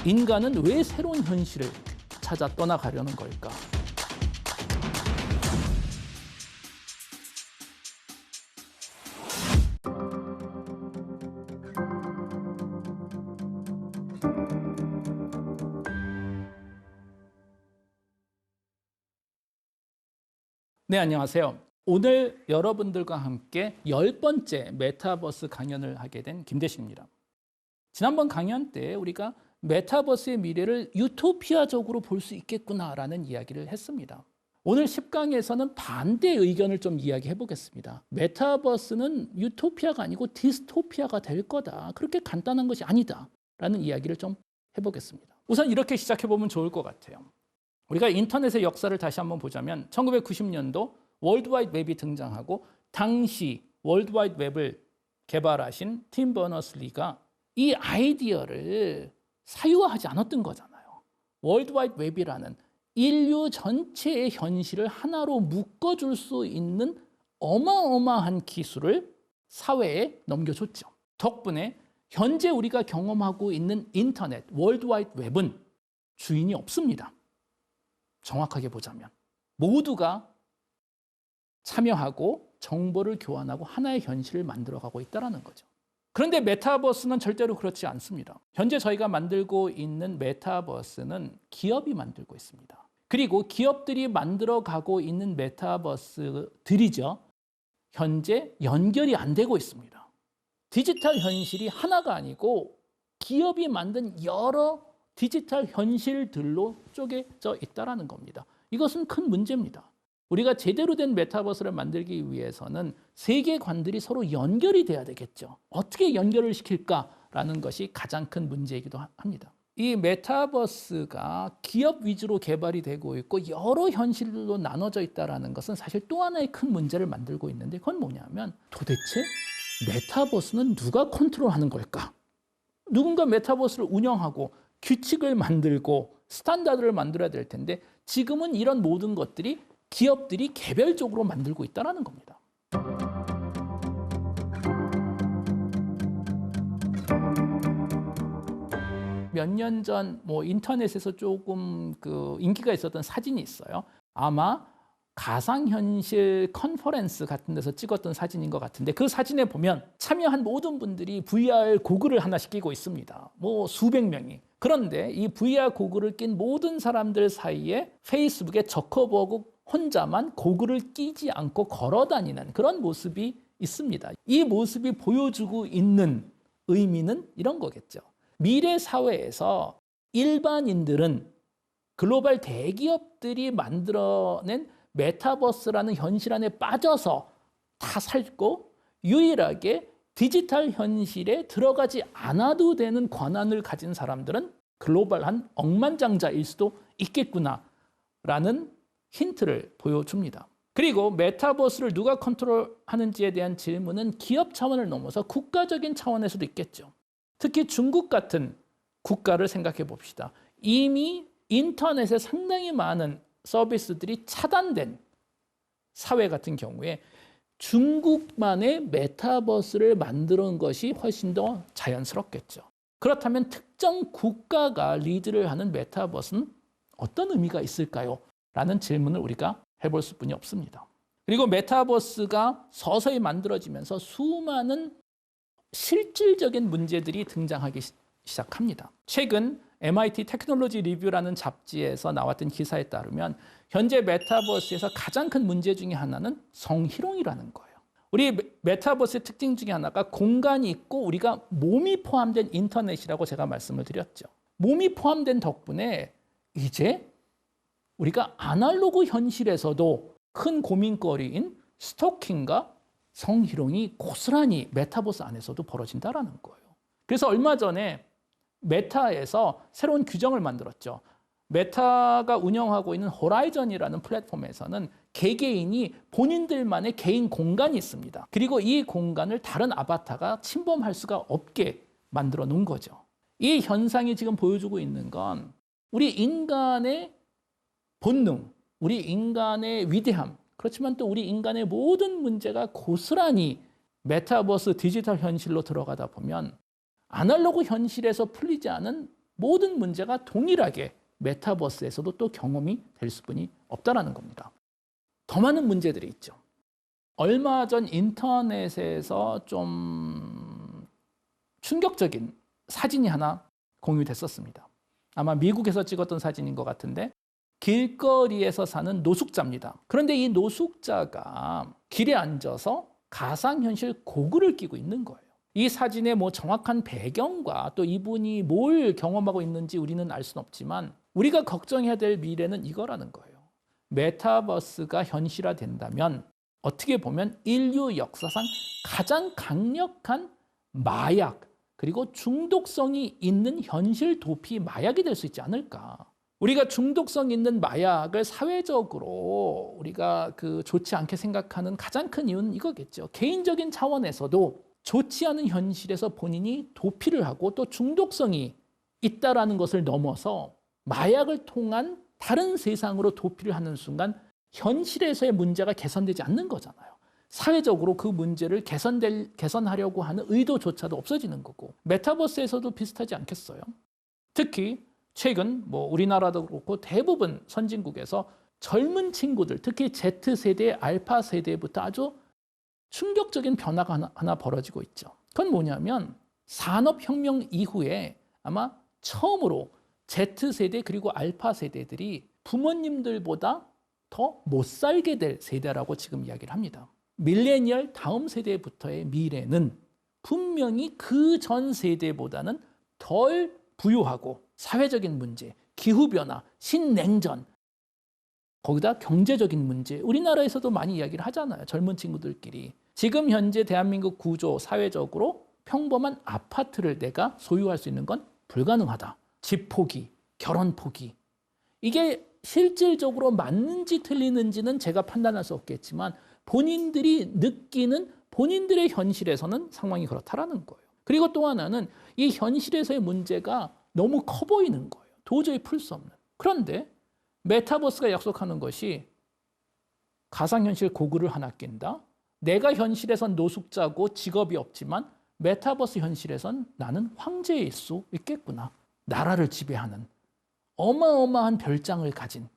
인간은 왜 새로운 현실을 찾아 떠나가려는 걸까? 네, 안녕하세요. 오늘 여러분들과 함께 10번째 메타버스 강연을 하게 된 김대식입니다. 지난번 강연 때 우리가 메타버스의 미래를 유토피아적으로 볼 수 있겠구나라는 이야기를 했습니다. 오늘 10강에서는 반대 의견을 좀 이야기해 보겠습니다. 메타버스는 유토피아가 아니고 디스토피아가 될 거다. 그렇게 간단한 것이 아니다. 라는 이야기를 좀 해보겠습니다. 우선 이렇게 시작해 보면 좋을 것 같아요. 우리가 인터넷의 역사를 다시 한번 보자면 1990년도 월드와이드 웹이 등장하고 당시 월드와이드 웹을 개발하신 팀 버너스리가 이 아이디어를 사유화하지 않았던 거잖아요. 월드와이드 웹이라는 인류 전체의 현실을 하나로 묶어줄 수 있는 어마어마한 기술을 사회에 넘겨줬죠. 덕분에 현재 우리가 경험하고 있는 인터넷, 월드와이드 웹은 주인이 없습니다. 정확하게 보자면 모두가 참여하고 정보를 교환하고 하나의 현실을 만들어가고 있다는 거죠. 그런데 메타버스는 절대로 그렇지 않습니다. 현재 저희가 만들고 있는 메타버스는 기업이 만들고 있습니다. 그리고 기업들이 만들어가고 있는 메타버스들이죠. 현재 연결이 안 되고 있습니다. 디지털 현실이 하나가 아니고 기업이 만든 여러 디지털 현실들로 쪼개져 있다는 겁니다. 이것은 큰 문제입니다. 우리가 제대로 된 메타버스를 만들기 위해서는 세계관들이 서로 연결이 돼야 되겠죠. 어떻게 연결을 시킬까라는 것이 가장 큰 문제이기도 합니다. 이 메타버스가 기업 위주로 개발이 되고 있고 여러 현실로 나눠져 있다는 것은 사실 또 하나의 큰 문제를 만들고 있는데 그건 뭐냐면 도대체 메타버스는 누가 컨트롤하는 걸까? 누군가 메타버스를 운영하고 규칙을 만들고 스탠다드를 만들어야 될 텐데 지금은 이런 모든 것들이 기업들이 개별적으로 만들고 있다는 겁니다. 몇 년 전 인터넷에서 조금 인기가 있었던 사진이 있어요. 아마 가상현실 컨퍼런스 같은 데서 찍었던 사진인 것 같은데 그 사진에 보면 참여한 모든 분들이 VR 고글을 하나씩 끼고 있습니다. 수백 명이. 그런데 이 VR 고글을 낀 모든 사람들 사이에 페이스북에 저커버그 혼자만 고글을 끼지 않고 걸어다니는 그런 모습이 있습니다. 이 모습이 보여주고 있는 의미는 이런 거겠죠. 미래 사회에서 일반인들은 글로벌 대기업들이 만들어낸 메타버스라는 현실 안에 빠져서 다 살고 유일하게 디지털 현실에 들어가지 않아도 되는 권한을 가진 사람들은 글로벌한 억만장자일 수도 있겠구나라는 힌트를 보여줍니다. 그리고 메타버스를 누가 컨트롤하는지에 대한 질문은 기업 차원을 넘어서 국가적인 차원에서도 있겠죠. 특히 중국 같은 국가를 생각해 봅시다. 이미 인터넷에 상당히 많은 서비스들이 차단된 사회 같은 경우에 중국만의 메타버스를 만드는 것이 훨씬 더 자연스럽겠죠. 그렇다면 특정 국가가 리드를 하는 메타버스는 어떤 의미가 있을까요? 라는 질문을 우리가 해볼 수뿐이 없습니다. 그리고 메타버스가 서서히 만들어지면서 수많은 실질적인 문제들이 등장하기 시작합니다. 최근 MIT 테크놀로지 리뷰라는 잡지에서 나왔던 기사에 따르면 현재 메타버스에서 가장 큰 문제 중에 하나는 성희롱이라는 거예요. 우리 메타버스의 특징 중에 하나가 공간이 있고 우리가 몸이 포함된 인터넷이라고 제가 말씀을 드렸죠. 몸이 포함된 덕분에 이제 우리가 아날로그 현실에서도 큰 고민거리인 스토킹과 성희롱이 고스란히 메타버스 안에서도 벌어진다는 거예요. 그래서 얼마 전에 메타에서 새로운 규정을 만들었죠. 메타가 운영하고 있는 호라이즌이라는 플랫폼에서는 개개인이 본인들만의 개인 공간이 있습니다. 그리고 이 공간을 다른 아바타가 침범할 수가 없게 만들어 놓은 거죠. 이 현상이 지금 보여주고 있는 건 우리 인간의 본능, 우리 인간의 위대함, 그렇지만 또 우리 인간의 모든 문제가 고스란히 메타버스 디지털 현실로 들어가다 보면 아날로그 현실에서 풀리지 않은 모든 문제가 동일하게 메타버스에서도 또 경험이 될 수뿐이 없다라는 겁니다. 더 많은 문제들이 있죠. 얼마 전 인터넷에서 좀 충격적인 사진이 하나 공유됐었습니다. 아마 미국에서 찍었던 사진인 것 같은데 길거리에서 사는 노숙자입니다. 그런데 이 노숙자가 길에 앉아서 가상현실 고글을 끼고 있는 거예요. 이 사진의 뭐 정확한 배경과 또 이분이 뭘 경험하고 있는지 우리는 알 수는 없지만 우리가 걱정해야 될 미래는 이거라는 거예요. 메타버스가 현실화된다면 어떻게 보면 인류 역사상 가장 강력한 마약 그리고 중독성이 있는 현실 도피 마약이 될 수 있지 않을까. 우리가 중독성 있는 마약을 사회적으로 우리가 좋지 않게 생각하는 가장 큰 이유는 이거겠죠. 개인적인 차원에서도 좋지 않은 현실에서 본인이 도피를 하고 또 중독성이 있다라는 것을 넘어서 마약을 통한 다른 세상으로 도피를 하는 순간 현실에서의 문제가 개선되지 않는 거잖아요. 사회적으로 그 문제를 개선하려고 하는 의도조차도 없어지는 거고 메타버스에서도 비슷하지 않겠어요? 특히 최근 우리나라도 그렇고 대부분 선진국에서 젊은 친구들, 특히 Z세대, 알파세대부터 아주 충격적인 변화가 하나 벌어지고 있죠. 그건 뭐냐면 산업혁명 이후에 아마 처음으로 Z세대 그리고 알파세대들이 부모님들보다 더 못 살게 될 세대라고 지금 이야기를 합니다. 밀레니얼 다음 세대부터의 미래는 분명히 그 전 세대보다는 덜 부유하고 사회적인 문제, 기후변화, 신냉전, 거기다 경제적인 문제, 우리나라에서도 많이 이야기를 하잖아요. 젊은 친구들끼리. 지금 현재 대한민국 구조, 사회적으로 평범한 아파트를 내가 소유할 수 있는 건 불가능하다. 집 포기, 결혼 포기. 이게 실질적으로 맞는지 틀리는지는 제가 판단할 수 없겠지만 본인들이 느끼는 본인들의 현실에서는 상황이 그렇다라는 거예요. 그리고 또 하나는 이 현실에서의 문제가 너무 커 보이는 거예요. 도저히 풀 수 없는. 그런데 메타버스가 약속하는 것이 가상현실 고글을 하나 낀다. 내가 현실에선 노숙자고 직업이 없지만 메타버스 현실에선 나는 황제일 수 있겠구나. 나라를 지배하는 어마어마한 별장을 가진.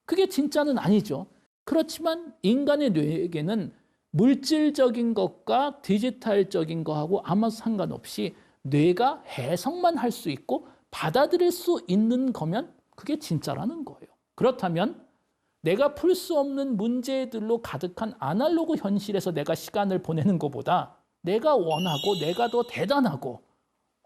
그게 진짜는 아니죠. 그렇지만 인간의 뇌에게는 물질적인 것과 디지털적인 거하고 아무 상관없이 뇌가 해석만 할 수 있고 받아들일 수 있는 거면 그게 진짜라는 거예요. 그렇다면 내가 풀 수 없는 문제들로 가득한 아날로그 현실에서 내가 시간을 보내는 것보다 내가 원하고 내가 더 대단하고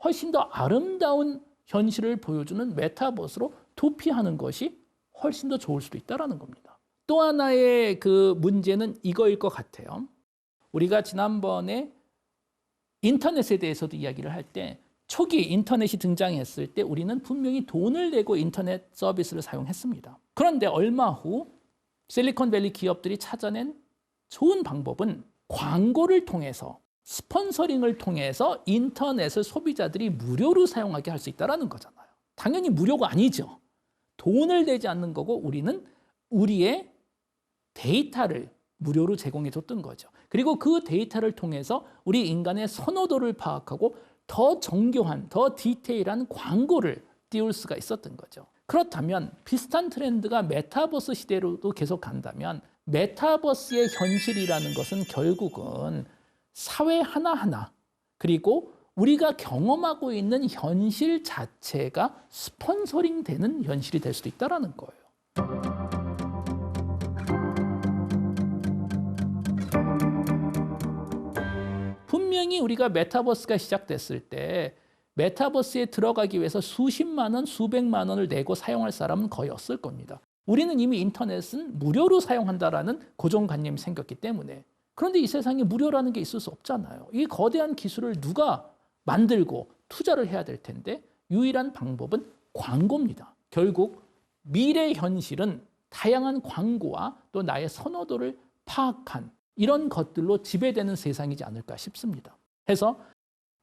훨씬 더 아름다운 현실을 보여주는 메타버스로 도피하는 것이 훨씬 더 좋을 수도 있다는 겁니다. 또 하나의 문제는 이거일 것 같아요. 우리가 지난번에 인터넷에 대해서도 이야기를 할 때 초기 인터넷이 등장했을 때 우리는 분명히 돈을 내고 인터넷 서비스를 사용했습니다. 그런데 얼마 후 실리콘밸리 기업들이 찾아낸 좋은 방법은 광고를 통해서 스폰서링을 통해서 인터넷을 소비자들이 무료로 사용하게 할 수 있다는 거잖아요. 당연히 무료가 아니죠. 돈을 내지 않는 거고 우리는 우리의 데이터를 무료로 제공해 줬던 거죠. 그리고 그 데이터를 통해서 우리 인간의 선호도를 파악하고 더 정교한, 더 디테일한 광고를 띄울 수가 있었던 거죠. 그렇다면 비슷한 트렌드가 메타버스 시대로도 계속 간다면 메타버스의 현실이라는 것은 결국은 사회 하나하나 그리고 우리가 경험하고 있는 현실 자체가 스폰서링 되는 현실이 될 수도 있다는 거예요. 분명히 우리가 메타버스가 시작됐을 때 메타버스에 들어가기 위해서 수십만 원, 수백만 원을 내고 사용할 사람은 거의 없을 겁니다. 우리는 이미 인터넷은 무료로 사용한다라는 고정관념이 생겼기 때문에. 그런데 이 세상에 무료라는 게 있을 수 없잖아요. 이 거대한 기술을 누가 만들고 투자를 해야 될 텐데 유일한 방법은 광고입니다. 결국 미래 현실은 다양한 광고와 또 나의 선호도를 파악한 이런 것들로 지배되는 세상이지 않을까 싶습니다. 해서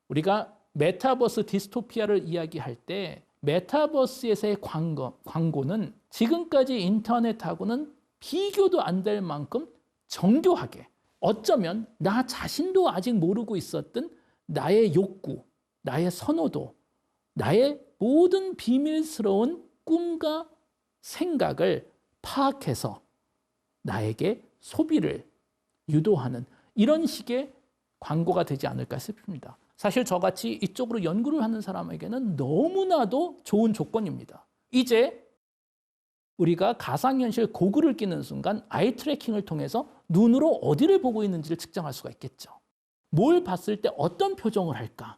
우리가 메타버스 디스토피아를 이야기할 때 메타버스에서의 광고는 지금까지 인터넷하고는 비교도 안 될 만큼 정교하게 어쩌면 나 자신도 아직 모르고 있었던 나의 욕구, 나의 선호도, 나의 모든 비밀스러운 꿈과 생각을 파악해서 나에게 소비를 유도하는 이런 식의 광고가 되지 않을까 싶습니다. 사실 저같이 이쪽으로 연구를 하는 사람에게는 너무나도 좋은 조건입니다. 이제 우리가 가상현실 고글을 끼는 순간 아이 트래킹을 통해서 눈으로 어디를 보고 있는지를 측정할 수가 있겠죠. 뭘 봤을 때 어떤 표정을 할까?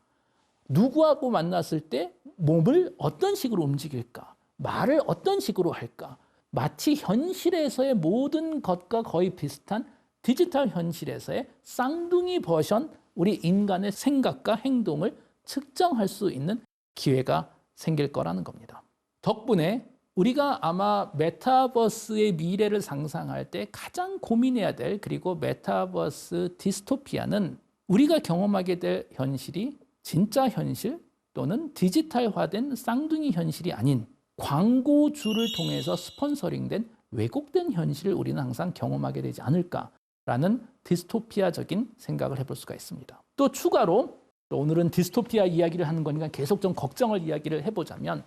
누구하고 만났을 때 몸을 어떤 식으로 움직일까? 말을 어떤 식으로 할까? 마치 현실에서의 모든 것과 거의 비슷한 디지털 현실에서의 쌍둥이 버전 우리 인간의 생각과 행동을 측정할 수 있는 기회가 생길 거라는 겁니다. 덕분에 우리가 아마 메타버스의 미래를 상상할 때 가장 고민해야 될 그리고 메타버스 디스토피아는 우리가 경험하게 될 현실이 진짜 현실 또는 디지털화된 쌍둥이 현실이 아닌 광고주를 통해서 스폰서링된 왜곡된 현실을 우리는 항상 경험하게 되지 않을까라는 디스토피아적인 생각을 해볼 수가 있습니다. 또 추가로 또 오늘은 디스토피아 이야기를 하는 거니까 계속 좀 걱정을 이야기를 해보자면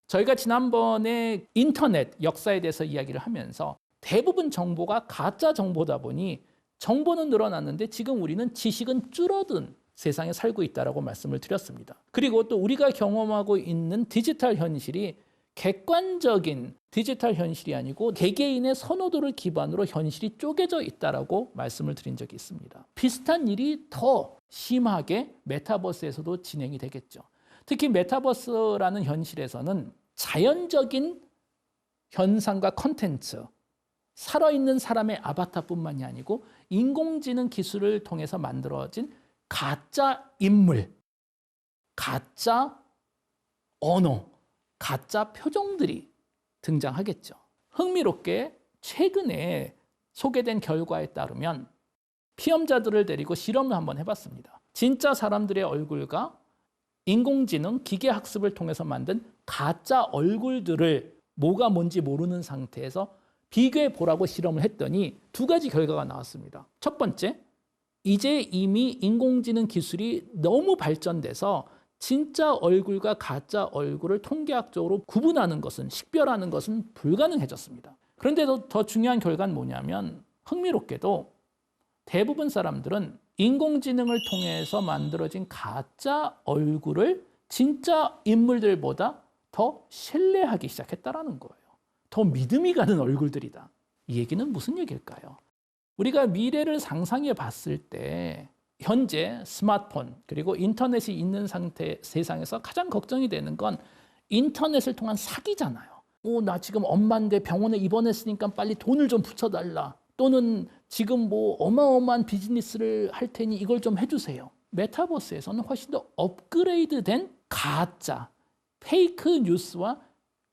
저희가 지난번에 인터넷 역사에 대해서 이야기를 하면서 대부분 정보가 가짜 정보다 보니 정보는 늘어났는데 지금 우리는 지식은 줄어든 세상에 살고 있다라고 말씀을 드렸습니다. 그리고 또 우리가 경험하고 있는 디지털 현실이 객관적인 디지털 현실이 아니고 개개인의 선호도를 기반으로 현실이 쪼개져 있다라고 말씀을 드린 적이 있습니다. 비슷한 일이 더 심하게 메타버스에서도 진행이 되겠죠. 특히 메타버스라는 현실에서는 자연적인 현상과 컨텐츠, 살아있는 사람의 아바타뿐만이 아니고 인공지능 기술을 통해서 만들어진 가짜 인물, 가짜 언어, 가짜 표정들이 등장하겠죠. 흥미롭게 최근에 소개된 결과에 따르면 피험자들을 데리고 실험을 한번 해봤습니다. 진짜 사람들의 얼굴과 인공지능 기계학습을 통해서 만든 가짜 얼굴들을 뭐가 뭔지 모르는 상태에서 비교해 보라고 실험을 했더니 두 가지 결과가 나왔습니다. 첫 번째, 이제 이미 인공지능 기술이 너무 발전돼서 진짜 얼굴과 가짜 얼굴을 통계학적으로 구분하는 것은, 식별하는 것은 불가능해졌습니다. 그런데 더 중요한 결과는 뭐냐면 흥미롭게도 대부분 사람들은 인공지능을 통해서 만들어진 가짜 얼굴을 진짜 인물들보다 더 신뢰하기 시작했다는 거예요. 더 믿음이 가는 얼굴들이다. 이 얘기는 무슨 얘기일까요? 우리가 미래를 상상해 봤을 때 현재 스마트폰 그리고 인터넷이 있는 상태 세상에서 가장 걱정이 되는 건 인터넷을 통한 사기잖아요. 나 지금 엄마인데 병원에 입원했으니까 빨리 돈을 좀 붙여달라. 또는 지금 뭐 어마어마한 비즈니스를 할 테니 이걸 좀 해주세요. 메타버스에서는 훨씬 더 업그레이드된 가짜, 페이크 뉴스와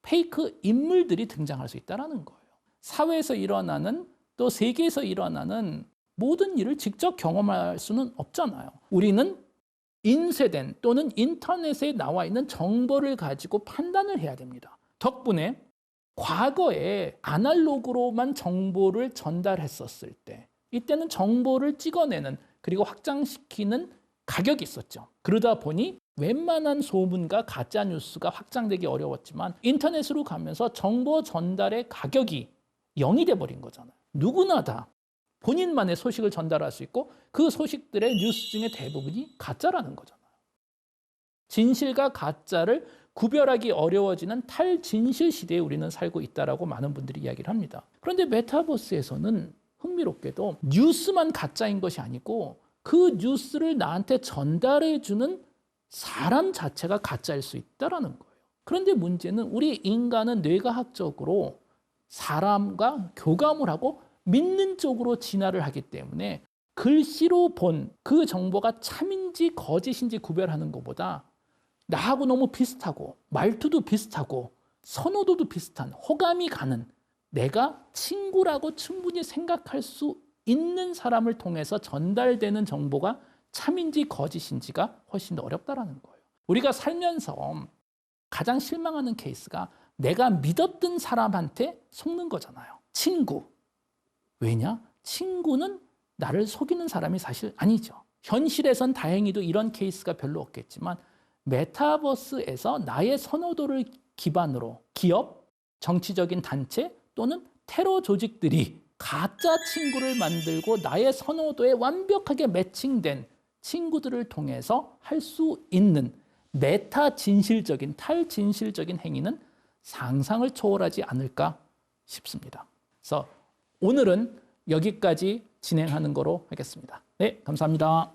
페이크 인물들이 등장할 수 있다는 거예요. 사회에서 일어나는 또 세계에서 일어나는 모든 일을 직접 경험할 수는 없잖아요. 우리는 인쇄된 또는 인터넷에 나와 있는 정보를 가지고 판단을 해야 됩니다. 덕분에 과거에 아날로그로만 정보를 전달했었을 때 이때는 정보를 찍어내는 그리고 확장시키는 가격이 있었죠. 그러다 보니 웬만한 소문과 가짜뉴스가 확장되기 어려웠지만 인터넷으로 가면서 정보 전달의 가격이 0이 돼버린 거잖아요. 누구나 다 본인만의 소식을 전달할 수 있고 그 소식들의 뉴스 중에 대부분이 가짜라는 거잖아요. 진실과 가짜를 구별하기 어려워지는 탈진실 시대에 우리는 살고 있다라고 많은 분들이 이야기를 합니다. 그런데 메타버스에서는 흥미롭게도 뉴스만 가짜인 것이 아니고 그 뉴스를 나한테 전달해주는 사람 자체가 가짜일 수 있다는 거예요. 그런데 문제는 우리 인간은 뇌과학적으로 사람과 교감을 하고 믿는 쪽으로 진화를 하기 때문에 글씨로 본 그 정보가 참인지 거짓인지 구별하는 것보다 나하고 너무 비슷하고 말투도 비슷하고 선호도도 비슷한 호감이 가는 내가 친구라고 충분히 생각할 수 있는 사람을 통해서 전달되는 정보가 참인지 거짓인지가 훨씬 더 어렵다는 거예요. 우리가 살면서 가장 실망하는 케이스가 내가 믿었던 사람한테 속는 거잖아요. 친구. 왜냐? 친구는 나를 속이는 사람이 사실 아니죠. 현실에선 다행히도 이런 케이스가 별로 없겠지만 메타버스에서 나의 선호도를 기반으로 기업, 정치적인 단체 또는 테러 조직들이 가짜 친구를 만들고 나의 선호도에 완벽하게 매칭된 친구들을 통해서 할 수 있는 메타 진실적인, 탈진실적인 행위는 상상을 초월하지 않을까 싶습니다. 그래서 오늘은 여기까지 진행하는 거로 하겠습니다. 네, 감사합니다.